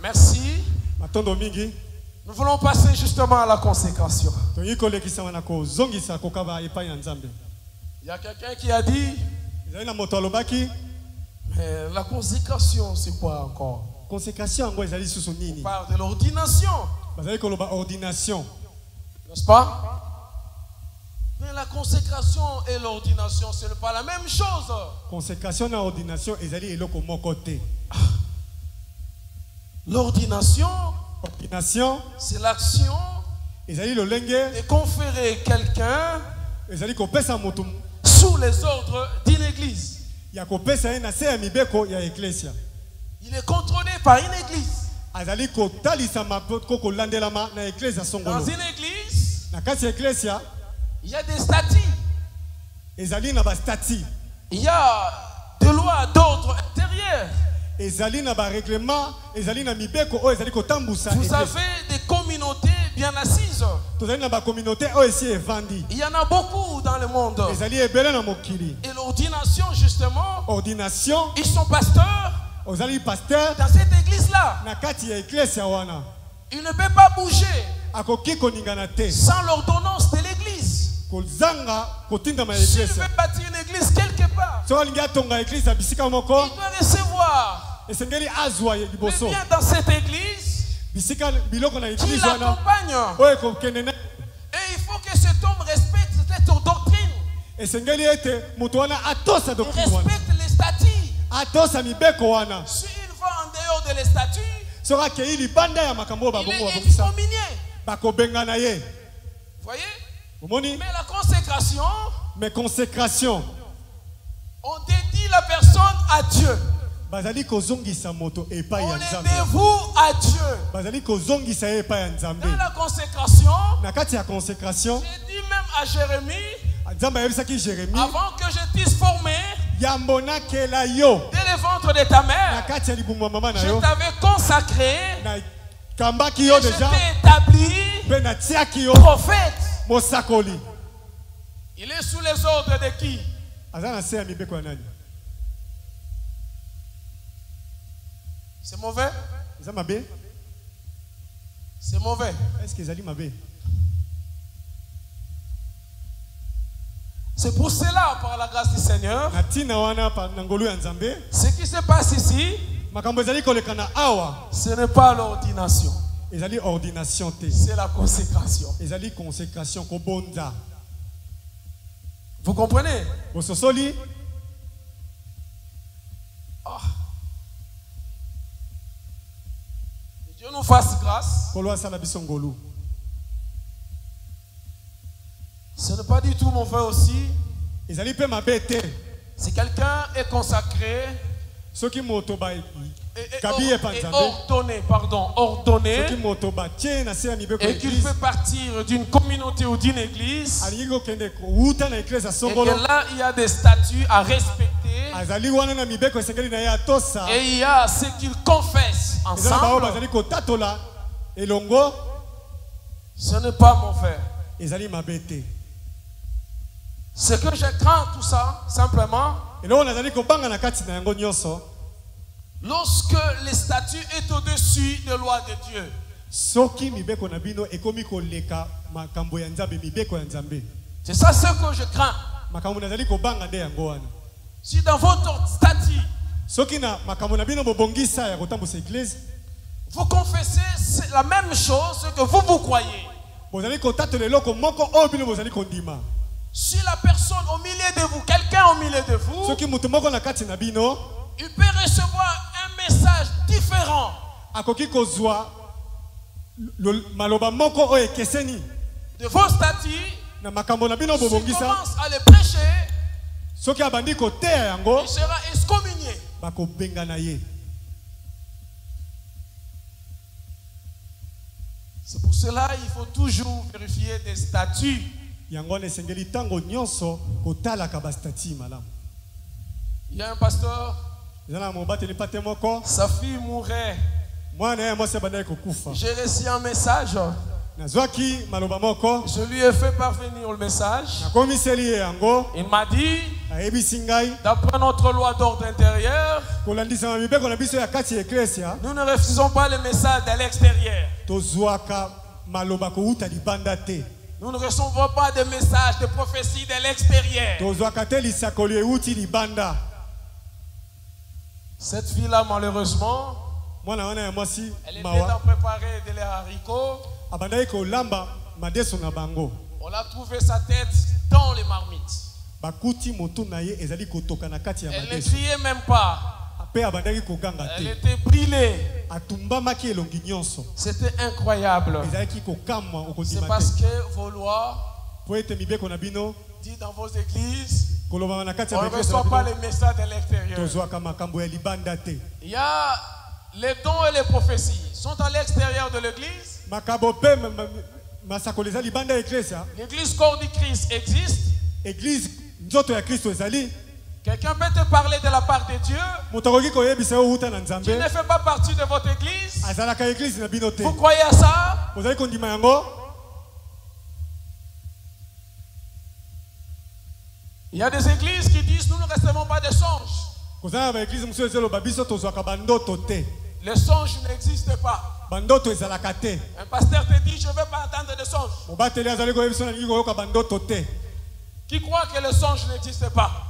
Merci. Nous voulons passer justement à la consécration. Il y a quelqu'un qui a dit, mais la consécration, c'est quoi encore? On parle de l'ordination. N'est-ce pas? Mais la consécration et l'ordination, ce n'est pas la même chose. Consécration et ordination, l'ordination, c'est l'action de conférer quelqu'un sous les ordres d'une église. Il est contrôlé par une église. Dans une église, il y a des statuts. Il y a des lois d'ordre intérieur. Vous avez des communautés bien assises. Il y en a beaucoup dans le monde. Et l'ordination, justement, ils sont pasteurs dans cette église-là. Il ne peut pas bouger sans l'ordonnance de l'église. S'il veut bâtir une église quelque part, il doit recevoir le bien dans cette église qui l'accompagne. Et il faut que cet homme respecte cette doctrine. Il respecte les statuts. S'il va en dehors de les statuts, il est excommunié. Voyez? Mais la consécration, on dédie la personne à Dieu. On les dévoue à Dieu. Dans la consécration, j'ai dit même à Jérémie, avant que je t'eusse formé dès le ventre de ta mère, je t'avais consacré et je t'ai établi prophète. Il est sous les ordres de qui? C'est mauvais? C'est mauvais. C'est pour cela, par la grâce du Seigneur, ce qui se passe ici, ce n'est pas l'ordination. C'est la consécration. Vous comprenez? Ah. Que Dieu nous fasse grâce. Ce n'est pas du tout mon frère aussi. Si quelqu'un est consacré ordonné, et qu'il fait partir d'une communauté ou d'une église, et que là il y a des statuts à respecter, et il y a ce qu'ils confessent ensemble, ce n'est pas mon frère. Ce que je crains tout ça, simplement, lorsque le statut est au-dessus des lois de Dieu. C'est ça ce que je crains. Si dans votre statut, vous confessez la même chose que vous croyez, si la personne au milieu de vous, quelqu'un au milieu de vous, il peut recevoir un message différent de vos statuts. S'il commence à le prêcher, il sera excommunié. C'est pour cela qu'il faut toujours vérifier des statuts. Il y a un pasteur, sa fille mourait. J'ai reçu un message. Je lui ai fait parvenir le message. Il m'a dit, d'après notre loi d'ordre intérieur, nous ne refusons pas le message de l'extérieur. Nous ne recevons pas de messages de prophétie de l'extérieur. Cette fille-là, malheureusement, elle était en préparer de haricots. On a trouvé sa tête dans les marmites. Elle ne criait même pas. Elle était brûlée. C'était incroyable. C'est parce que vos lois disent dans vos églises, on ne reçoit pas les messages de l'extérieur. Il y a les dons et les prophéties sont à l'extérieur de l'église. L'église corps du Christ existe. Quelqu'un peut te parler de la part de Dieu. Tu ne fais pas partie de votre église. Vous croyez à ça? Il y a des églises qui disent nous ne recevons pas de songes. Les songes n'existent pas. Un pasteur te dit je ne veux pas entendre de songes. Qui croit que le songe n'existe pas?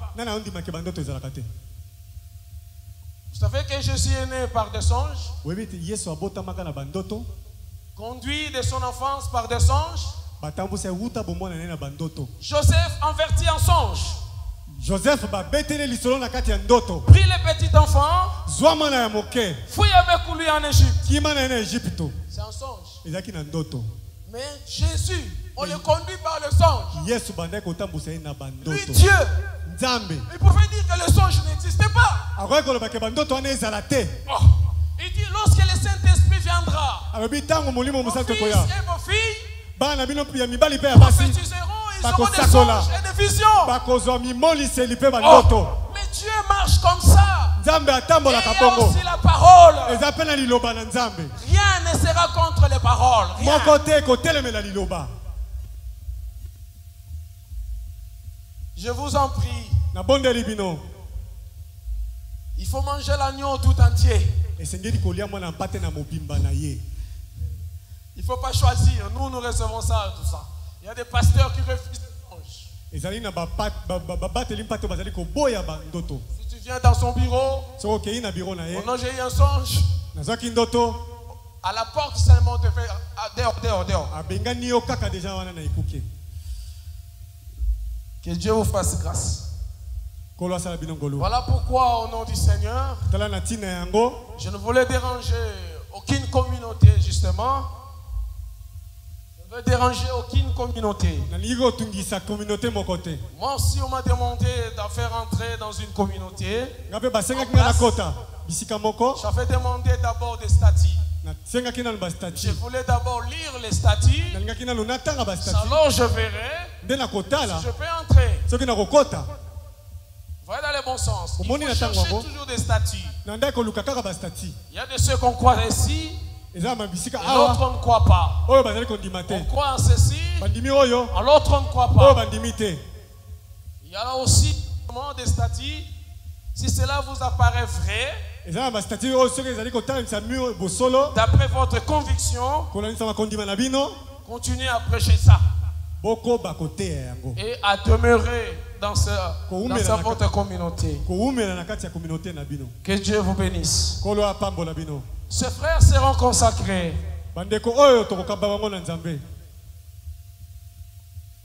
Vous savez que Jésus est né par des songes, conduit de son enfance par des songes. Joseph avertit en songe. Pris le petit enfant, fouille avec lui en Égypte. C'est un songe. Mais Jésus, on le conduit par le songe. Lui, Dieu, il pouvait dire que le songe n'existait pas. Oh. Il dit lorsque le Saint-Esprit viendra, vos fils et vos filles prophétiseront, ils auront des songes et des visions. Oh. Mais Dieu marche comme ça. Et il y a aussi la parole. Rien ne sera contre les paroles. Rien. Je vous en prie. Il faut manger l'agneau tout entier. Il ne faut pas choisir. Nous, nous recevons ça, tout ça. Il y a des pasteurs qui refusent les songes. Si tu viens dans son bureau, oh non, j'ai eu un songe. À la porte seulement, on te fait dehors. Que Dieu vous fasse grâce. Voilà pourquoi, au nom du Seigneur, je ne voulais déranger aucune communauté, justement. Je ne veux déranger aucune communauté. Moi aussi, on m'a demandé de faire entrer dans une communauté. J'avais demandé d'abord des statuts. Je voulais d'abord lire les statuts. Alors je verrai si je peux entrer. Voilà dans le bon sens. Il faut chercher toujours des statuts. Il y a de ceux qu'on croit ici. Et l'autre on ne croit pas. On croit en ceci. En l'autre on ne croit pas. Il y a là aussi des statuts. Si cela vous apparaît vrai, d'après votre conviction, continuez à prêcher ça. Et à demeurer dans votre communauté. Que Dieu vous bénisse. Ces frères seront consacrés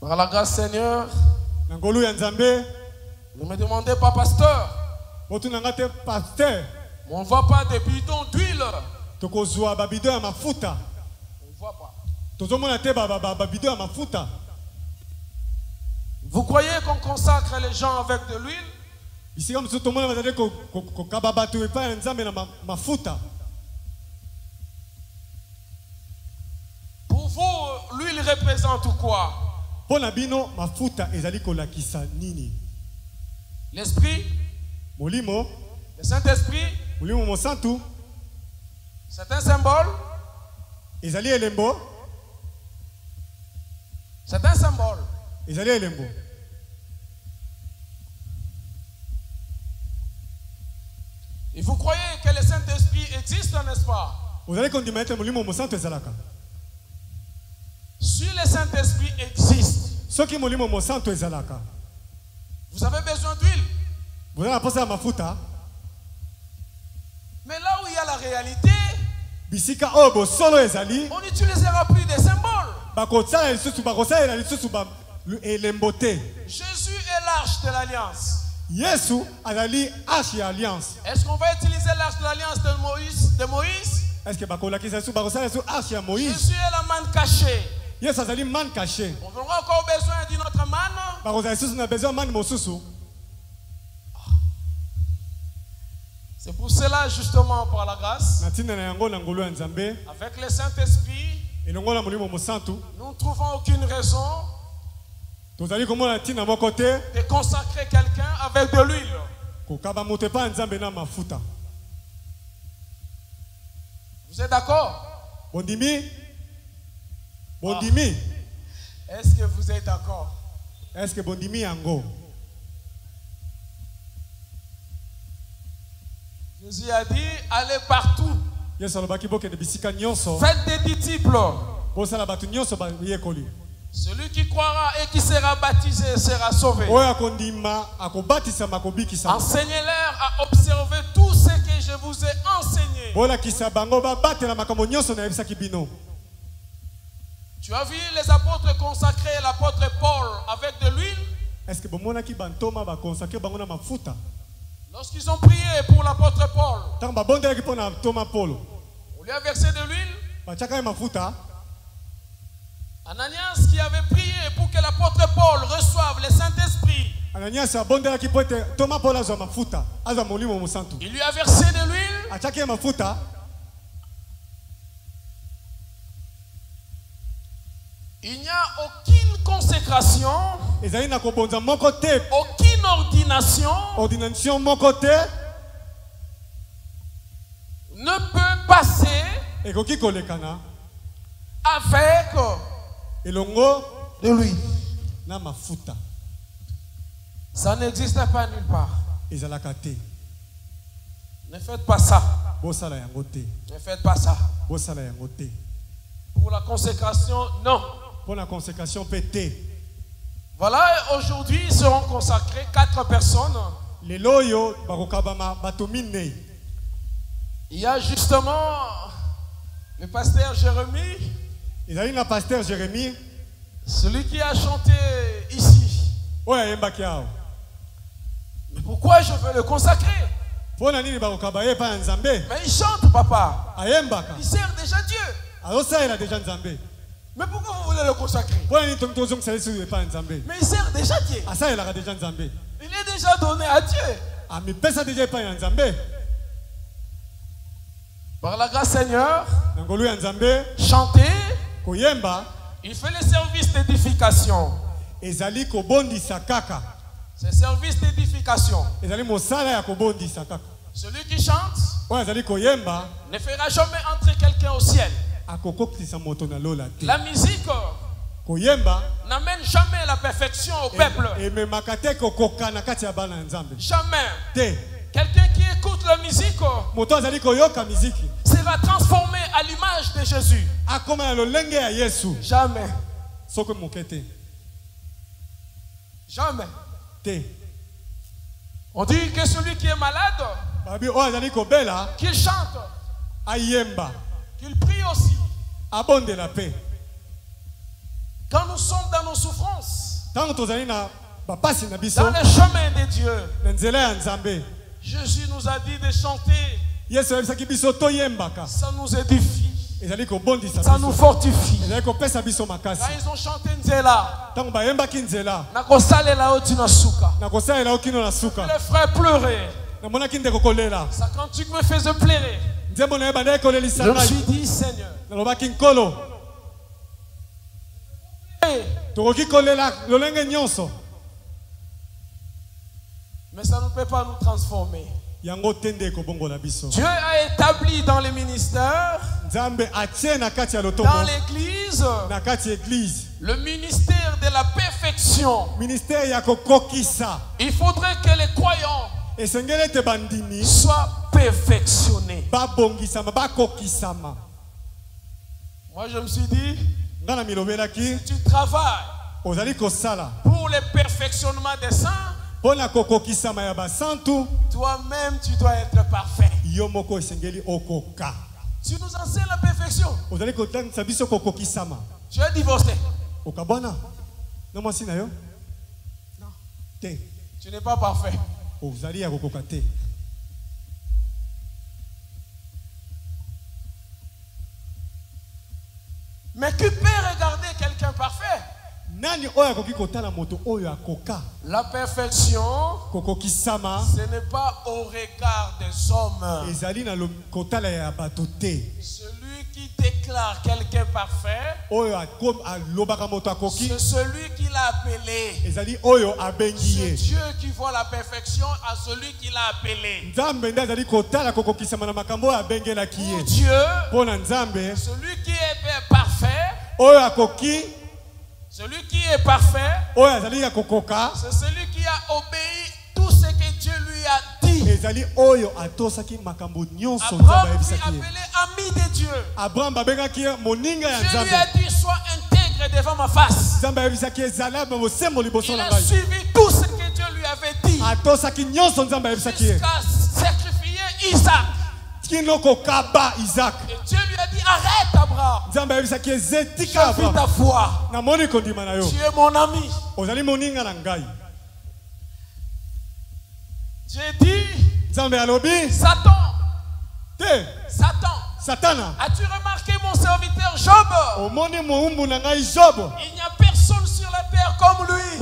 par la grâce Seigneur. Ne me demandez pas pasteur. On ne voit pas de bidons d'huile. On ne voit pas. Vous croyez qu'on consacre les gens avec de l'huile? Pour vous, l'huile représente quoi? L'esprit? Le Saint-Esprit? C'est un symbole? C'est un symbole. Et vous croyez que le Saint-Esprit existe, n'est-ce pas? Si le Saint-Esprit existe, vous avez besoin d'huile. Mais là où il y a la réalité, on n'utilisera plus des symboles. Jésus est l'arche de l'alliance. Est-ce qu'on va utiliser l'arche de l'alliance de Moïse? Jésus est la manne cachée. On aura encore besoin d'une autre manne. C'est pour cela, justement, par la grâce, avec le Saint-Esprit, nous ne trouvons aucune raison de consacrer quelqu'un avec de l'huile. Vous êtes d'accord? Est-ce que vous êtes d'accord? Jésus a dit, allez partout. Faites des disciples. Celui qui croira et qui sera baptisé sera sauvé. Enseignez-leur à observer tout ce que je vous ai enseigné. Tu as vu les apôtres consacrer l'apôtre Paul avec de l'huile? Lorsqu'ils ont prié pour l'apôtre Paul, on lui a versé de l'huile. Ananias qui avait prié pour que l'apôtre Paul reçoive le Saint-Esprit, il lui a versé de l'huile. Il n'y a aucune consécration, aucune ordination ne peut passer avec de l'huile. Ça n'existe pas nulle part. Ne faites pas ça. Ne faites pas ça. Pour la consécration, non. Pour la consécration pété. Voilà, aujourd'hui seront consacrées 4 personnes. Il y a justement le pasteur Jérémie. Celui qui a chanté ici. Mais pourquoi je veux le consacrer? Mais il chante, papa. Il sert déjà Dieu. Mais pourquoi vous voulez le consacrer? Mais il sert déjà Dieu. Il est déjà donné à Dieu. Par la grâce Seigneur, chanter, il fait le service d'édification. C'est service d'édification. Celui qui chante ne fera jamais entrer quelqu'un au ciel. La musique n'amène jamais la perfection au peuple. Jamais. Quelqu'un qui écoute la musique sera transformé à l'image de Jésus. Jamais. Jamais. On dit que celui qui est malade, qu'il chante, qu'il prie aussi. Quand nous sommes dans nos souffrances, dans le chemin de Dieu, Jésus nous a dit de chanter. Ça nous édifie. Ça nous fortifie. Quand ils ont chanté Nzela, les frères pleuraient. Ça, quand tu me faisais pleurer, je me suis dit, Seigneur, mais ça ne peut pas nous transformer. Dieu a établi dans les ministères, dans l'église, le ministère de la perfection. Il faudrait que les croyants soient perfectionnés. Moi je me suis dit, si tu travailles pour le perfectionnement des saints, toi-même tu dois être parfait. Tu nous enseignes la perfection. Tu es divorcé. Non. Tu n'es pas parfait. Mais qui peut regarder quelqu'un parfait? La perfection, ce n'est pas au regard des hommes. Celui qui déclare quelqu'un parfait, c'est celui qui l'a appelé. C'est Dieu qui voit la perfection à celui qui l'a appelé. Pour Dieu, celui qui est parfait, celui qui est parfait, c'est celui qui a obéi tout ce que Dieu lui a dit. Abraham fut appelé ami de Dieu. Dieu lui a dit, sois intègre devant ma face. Il a suivi tout ce que Dieu lui avait dit jusqu'à sacrifier Isaac. Et Dieu lui a dit, arrête Abraham. J'ai vu ta foi. Tu es mon ami. J'ai dit, Satan, as-tu remarqué mon serviteur Job? Il n'y a personne sur la terre comme lui.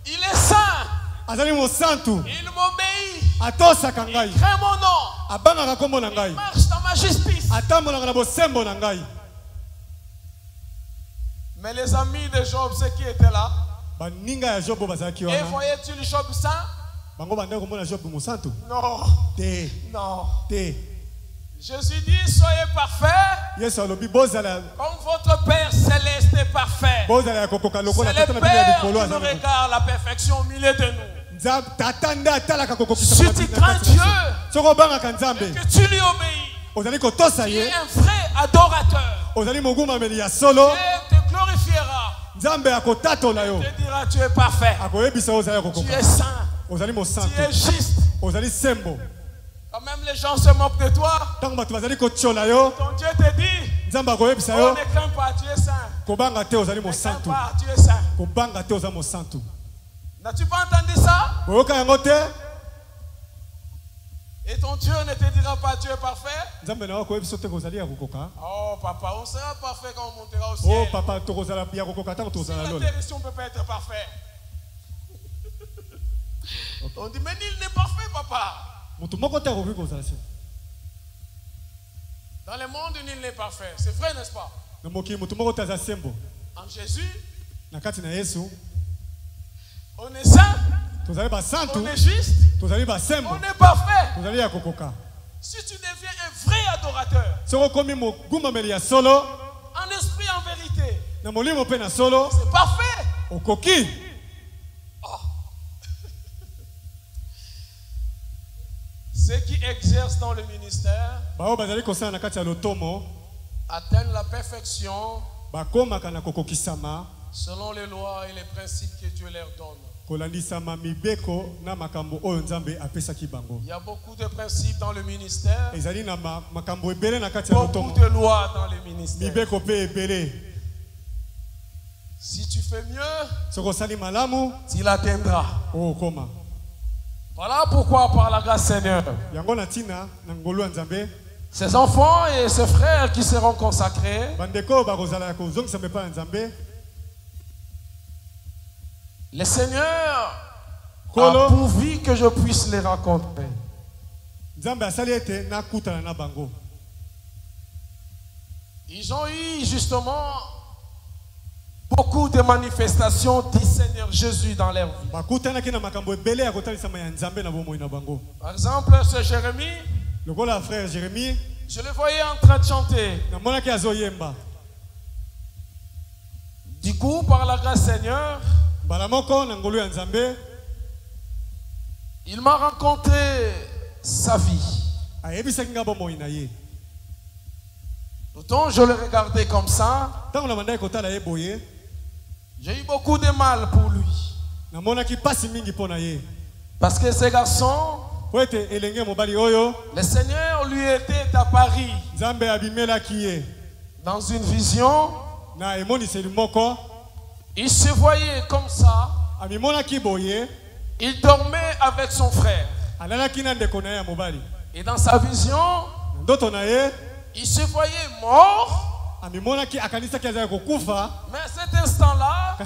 Il est saint. Il m'obéit. Il craint mon nom. Il marche dans ma justice. Mais les amis de Job, ceux qui étaient là, et voyais-tu le Job saint? Non. Jésus dit, soyez parfaits comme votre Père céleste est parfait. C'est le Père qui nous regarde la perfection au milieu de nous. Si tu crains Dieu et que tu lui obéis, tu es un vrai adorateur. Dieu te glorifiera. Il te dira, tu es parfait. Tu es saint. Tu es juste. Quand même les gens se moquent de toi, ton Dieu te dit, oh, ne crains pas, tu es saint. Ne crains pas, tu es saint. N'as-tu pas entendu ça? Et ton Dieu ne te dira pas, tu es parfait? Oh papa, on sera parfait quand on montera au ciel. Sur la terre ici, on ne peut pas être parfait. On dit, mais nul n'est parfait, papa. Dans le monde, nul n'est parfait. C'est vrai, n'est-ce pas? En Jésus, on est saint, on est juste, on est parfait. Si tu deviens un vrai adorateur, en esprit, en vérité, c'est parfait. Oh. Ceux qui exercent dans le ministère atteignent la perfection selon les lois et les principes que Dieu leur donne. Il y a beaucoup de principes dans le ministère, beaucoup de lois dans le ministère. Si tu fais mieux, tu l'atteindras. Voilà pourquoi, par la grâce Seigneur, ses enfants et ses frères qui seront consacrés, le Seigneur a pourvu que je puisse les rencontrer. Ils ont eu justement beaucoup de manifestations du Seigneur Jésus dans leur vie. Par exemple, ce Jérémie, je le voyais en train de chanter. Du coup, par la grâce Seigneur, Il m'a raconté sa vie. Autant je le regardais comme ça, j'ai eu beaucoup de mal pour lui. Parce que ce garçon, le Seigneur lui était à Paris. Dans une vision, il se voyait comme ça. Il dormait avec son frère. Et dans sa vision, il se voyait mort. Mais à cet instant-là,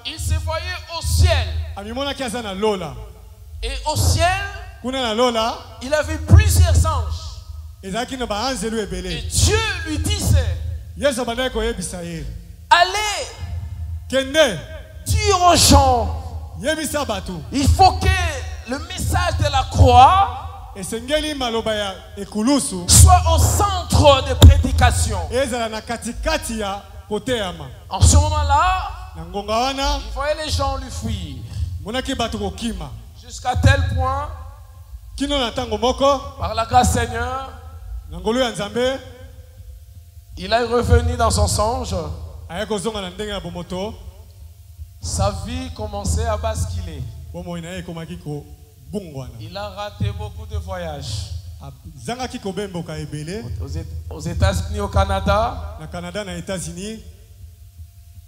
il se voyait au ciel. Et au ciel, il avait plusieurs anges. Et Dieu lui disait, allez dire aux gens, il faut que le message de la croix soit au centre de prédication. En ce moment-là, il voyait les gens lui fuir. Jusqu'à tel point, par la grâce du Seigneur, il est revenu dans son songe. Sa vie commençait à basculer. Il a raté beaucoup de voyages. Aux États-Unis, au Canada.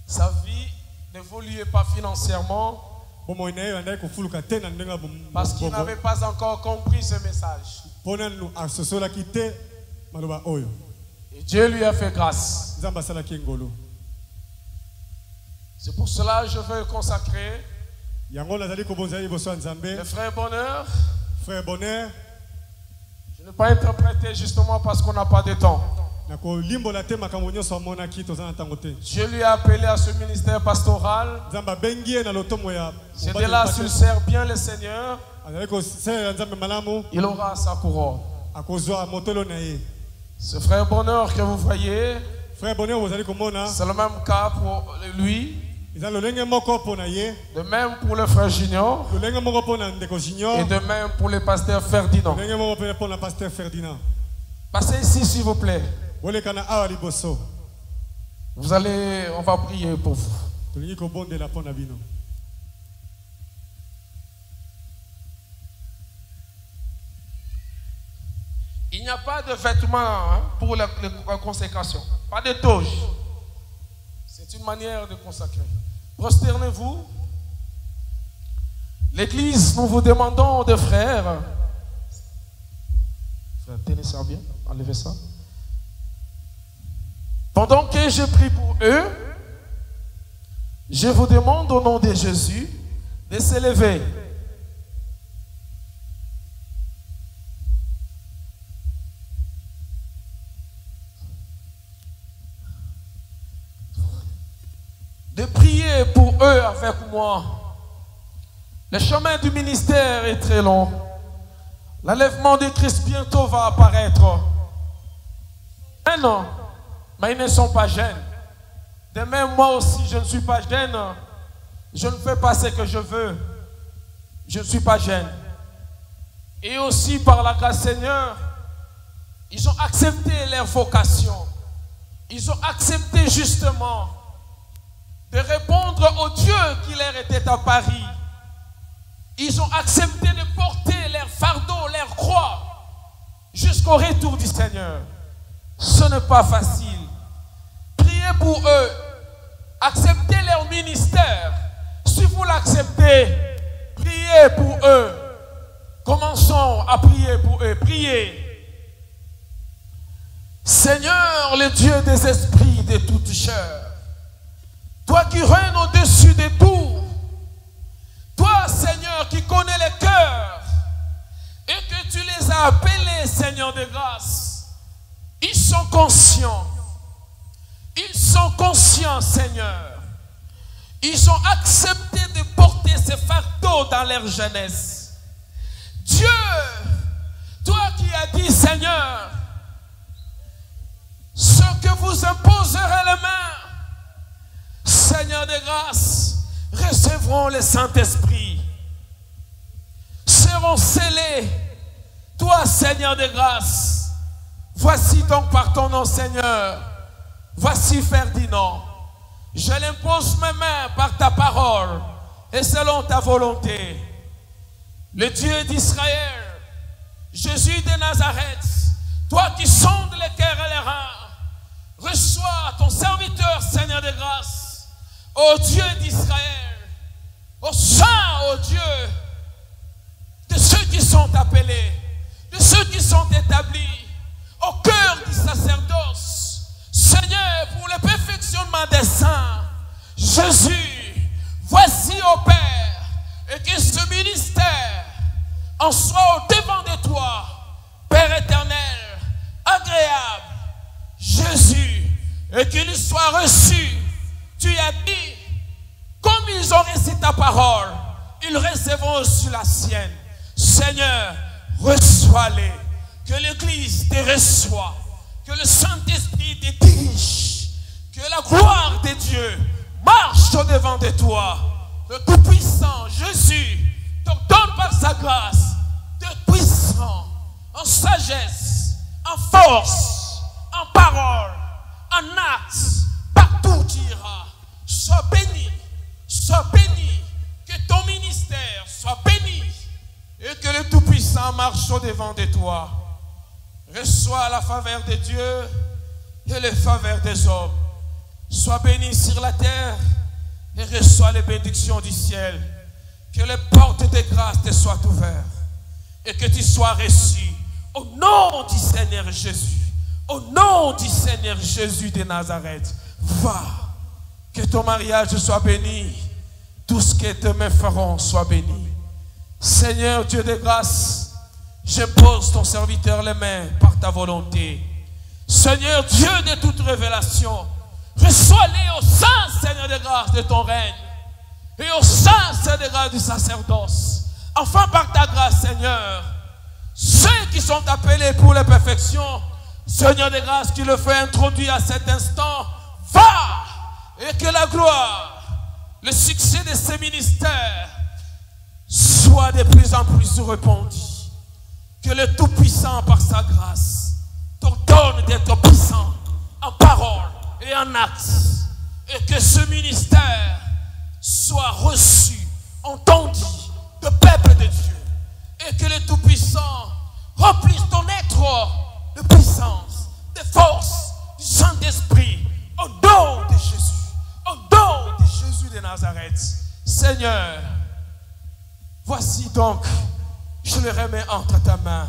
Sa vie n'évoluait pas financièrement. Parce qu'il n'avait pas encore compris ce message. Et Dieu lui a fait grâce. C'est pour cela que je veux consacrer le frère Bonheur. Je ne vais pas interpréter justement parce qu'on n'a pas de temps. Dieu lui a appelé à ce ministère pastoral. C'est de là s'il sert bien le Seigneur, il aura sa couronne. Ce frère Bonheur que vous voyez, c'est le même cas pour lui. De même pour le frère Junior. Et de même pour le pasteur Ferdinand. Passez ici s'il vous plaît. On va prier pour vous. Il n'y a pas de vêtements pour la consécration. Pas de toge. C'est une manière de consacrer. Prosternez-vous. L'église, nous vous demandons de frères. Tenez ça bien. Enlevez ça. Pendant que je prie pour eux, je vous demande au nom de Jésus de s'élever. De prier pour eux avec moi. Le chemin du ministère est très long. L'enlèvement de Christ bientôt va apparaître. Non, mais ils ne sont pas jeunes. De même, moi aussi, je ne suis pas jeune. Je ne fais pas ce que je veux. Je ne suis pas jeune. Et aussi, par la grâce du Seigneur, ils ont accepté leur vocation. Ils ont accepté justement de répondre au Dieu qui leur était à Paris. Ils ont accepté de porter leur fardeau, leur croix, jusqu'au retour du Seigneur. Ce n'est pas facile. Priez pour eux. Acceptez leur ministère. Si vous l'acceptez, priez pour eux. Commençons à prier pour eux. Priez. Seigneur, le Dieu des esprits de toute chair, toi qui règnes au-dessus de tout, toi, Seigneur, qui connais les cœurs et que tu les as appelés, Seigneur de grâce, ils sont conscients. Ils sont conscients, Seigneur. Ils ont accepté de porter ce fardeau dans leur jeunesse. Dieu, toi qui as dit, Seigneur, ce que vous imposerez les mains, Seigneur de grâce, recevront le Saint-Esprit. serons scellés. Toi, Seigneur de grâce, voici donc par ton nom, Seigneur, voici Ferdinand. Je l'impose mes mains par ta parole et selon ta volonté. Le Dieu d'Israël, Jésus de Nazareth, toi qui sondes les cœurs et les reins, reçois ton serviteur, Seigneur de grâce, ô Dieu d'Israël, ô Saint, ô Dieu, de ceux qui sont appelés, de ceux qui sont établis, au cœur du sacerdoce, Seigneur, pour le perfectionnement des saints, Jésus, voici au Père, et que ce ministère en soit au devant de toi, Père éternel, agréable, Jésus, et qu'il soit reçu. Tu as dit, comme ils ont reçu ta parole, ils recevront aussi la sienne. Seigneur, reçois-les, que l'Église te reçoit, que le Saint-Esprit te dirige, que la gloire de Dieu marche au devant de toi. Le Tout-Puissant, Jésus, te donne par sa grâce, de puissant, en sagesse, en force, en parole, en acte, partout tu iras. Sois béni, que ton ministère soit béni, et que le Tout-Puissant marche au devant de toi. Reçois la faveur de Dieu et les faveurs des hommes. Sois béni sur la terre et reçois les bénédictions du ciel. Que les portes de grâce te soient ouvertes et que tu sois reçu au nom du Seigneur Jésus. Au nom du Seigneur Jésus de Nazareth. Va, que ton mariage soit béni. Tout ce que tes mains feront soit béni. Seigneur Dieu de grâce, je pose ton serviteur les mains par ta volonté. Seigneur Dieu de toute révélation, reçois-les au sein, Seigneur de grâce, de ton règne. Et au sein, Seigneur de grâce, du sacerdoce. Enfin, par ta grâce, Seigneur, ceux qui sont appelés pour la perfection, Seigneur de grâce, tu le fais introduire à cet instant, va, et que la gloire, le succès de ces ministères soit de plus en plus répandu. Que le Tout-Puissant, par sa grâce, t'ordonne d'être puissant en parole et en acte. Et que ce ministère soit reçu, entendu de peuple de Dieu. Et que le Tout-Puissant remplisse ton être de puissance, de force, du Saint-Esprit. Au nom de Jésus. Au nom de Jésus de Nazareth. Seigneur, voici donc, je le remets entre ta main.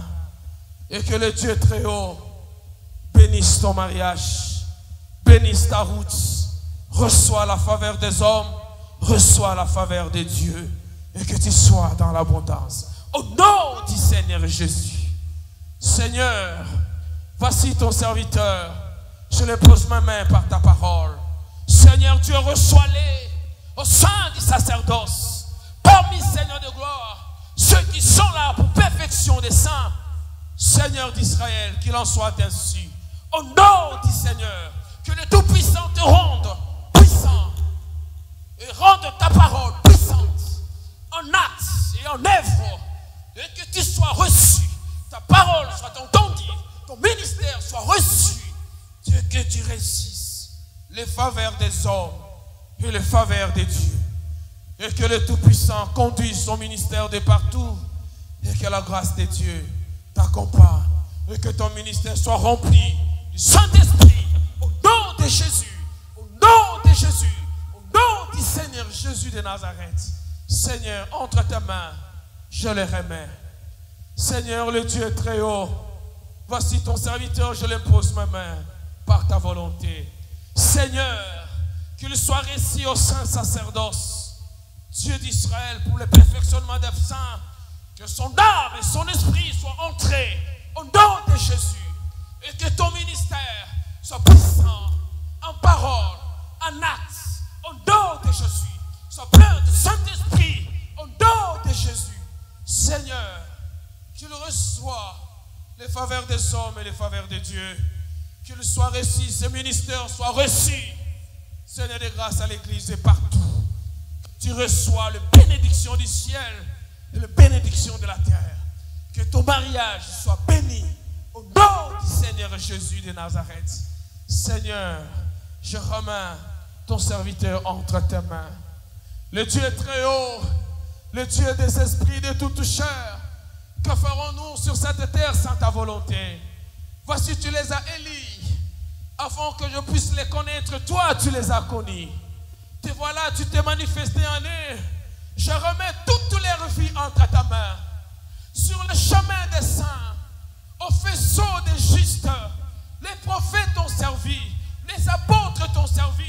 Et que le Dieu très haut bénisse ton mariage, bénisse ta route, reçois la faveur des hommes, reçois la faveur de Dieu, et que tu sois dans l'abondance. Au nom du Seigneur Jésus. Seigneur, voici ton serviteur, je le pose ma main par ta parole. Seigneur Dieu, reçois-les au sein du sacerdoce, parmi Seigneur de gloire, ceux qui sont là pour perfection des saints. Seigneur d'Israël, qu'il en soit ainsi. Au nom du Seigneur, que le Tout-Puissant te rende puissant et rende ta parole puissante en acte et en œuvre, et que tu sois reçu, ta parole soit entendue, ton ministère soit reçu, Dieu, que tu réussisses les faveurs des hommes et les faveurs de Dieu, et que le Tout-Puissant conduise son ministère de partout, et que la grâce de Dieu t'accompagne, et que ton ministère soit rempli du Saint-Esprit, au nom de Jésus, au nom de Jésus, au nom du Seigneur Jésus de Nazareth. Seigneur, entre tes mains, je les remets. Seigneur, le Dieu très haut, voici ton serviteur, je le pose ma main par ta volonté. Seigneur, qu'il soit réussi au saint sacerdoce, Dieu d'Israël, pour le perfectionnement des saints, que son âme et son esprit soient entrés au nom de Jésus, et que ton ministère soit puissant en parole, en acte, au nom de Jésus, soit plein de Saint-Esprit, au nom de Jésus. Seigneur, qu'il reçoit les faveurs des hommes et les faveurs de Dieu, qu'il soit reçu, ce ministère soit reçu, Seigneur de grâce à l'Église et partout. Tu reçois la bénédiction du ciel et la bénédiction de la terre. Que ton mariage soit béni au nom du Seigneur Jésus de Nazareth. Seigneur, je remets ton serviteur entre tes mains. Le Dieu très haut, le Dieu des esprits de toute chair, que ferons-nous sur cette terre sans ta volonté? Voici, tu les as élis, afin que je puisse les connaître. Toi, tu les as connus. Te voilà, tu t'es manifesté en eux. Je remets toutes les vies entre ta main. Sur le chemin des saints, au faisceau des justes, les prophètes t'ont servi, les apôtres t'ont servi,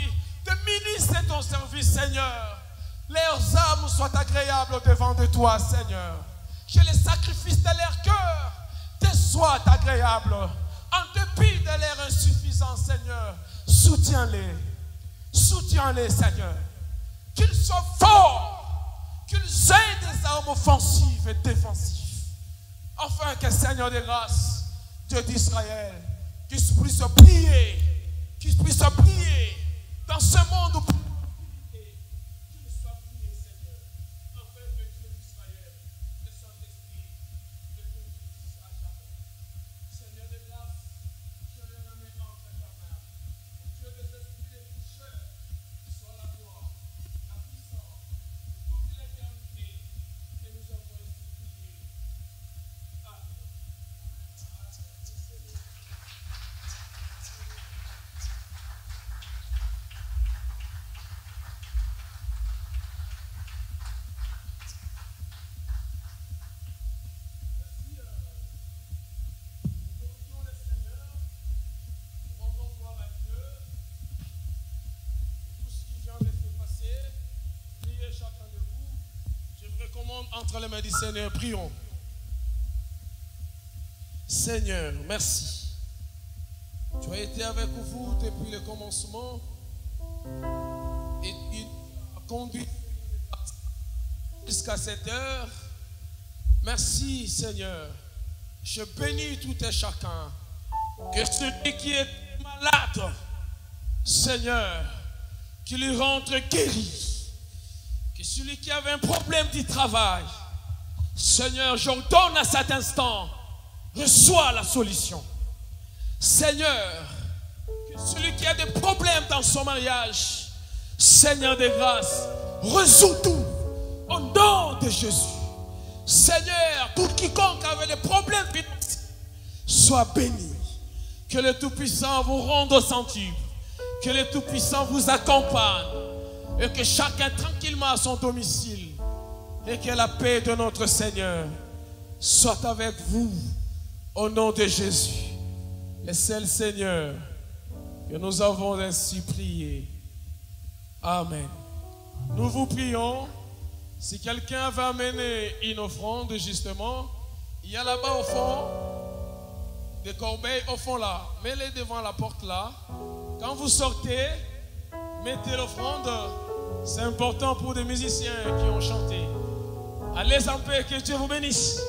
les ministres t'ont servi, Seigneur. Leurs âmes soient agréables devant de toi, Seigneur. Que les sacrifices de leur cœur te soient agréables. En dépit de leur insuffisance, Seigneur, soutiens-les. Soutiens-les, Seigneur. Qu'ils soient forts, qu'ils aient des armes offensives et défensives. Afin que, Seigneur de grâce, Dieu d'Israël, qu'ils puissent prier, dans ce monde où entre les mains du Seigneur, prions. Seigneur, merci. Tu as été avec vous depuis le commencement et tu as conduit jusqu'à cette heure. Merci, Seigneur. Je bénis tout et chacun. Que celui qui est malade, Seigneur, qu'il lui rentre guéri. Que celui qui avait un problème du travail, Seigneur, j'ordonne à cet instant, reçois la solution. Seigneur, que celui qui a des problèmes dans son mariage, Seigneur de grâce, résous tout au nom de Jésus. Seigneur, pour quiconque avait des problèmes financiers, sois béni. Que le Tout-Puissant vous rende au centuple. Que le Tout-Puissant vous accompagne. Et que chacun tranquillement à son domicile. Et que la paix de notre Seigneur soit avec vous. Au nom de Jésus. Et c'est le Seigneur que nous avons ainsi prié. Amen. Nous vous prions. Si quelqu'un veut amener une offrande, justement, il y a là-bas au fond des corbeilles au fond là. Mets-les devant la porte là. Quand vous sortez, mettez l'offrande. C'est important pour des musiciens qui ont chanté. Allez en paix, que Dieu vous bénisse.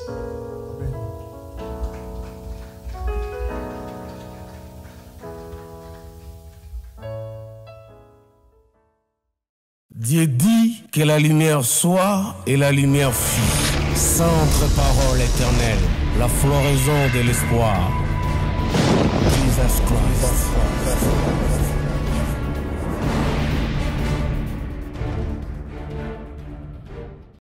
Dieu dit que la lumière soit et la lumière fut. Centre parole éternelle, la floraison de l'espoir. Jesus Christ.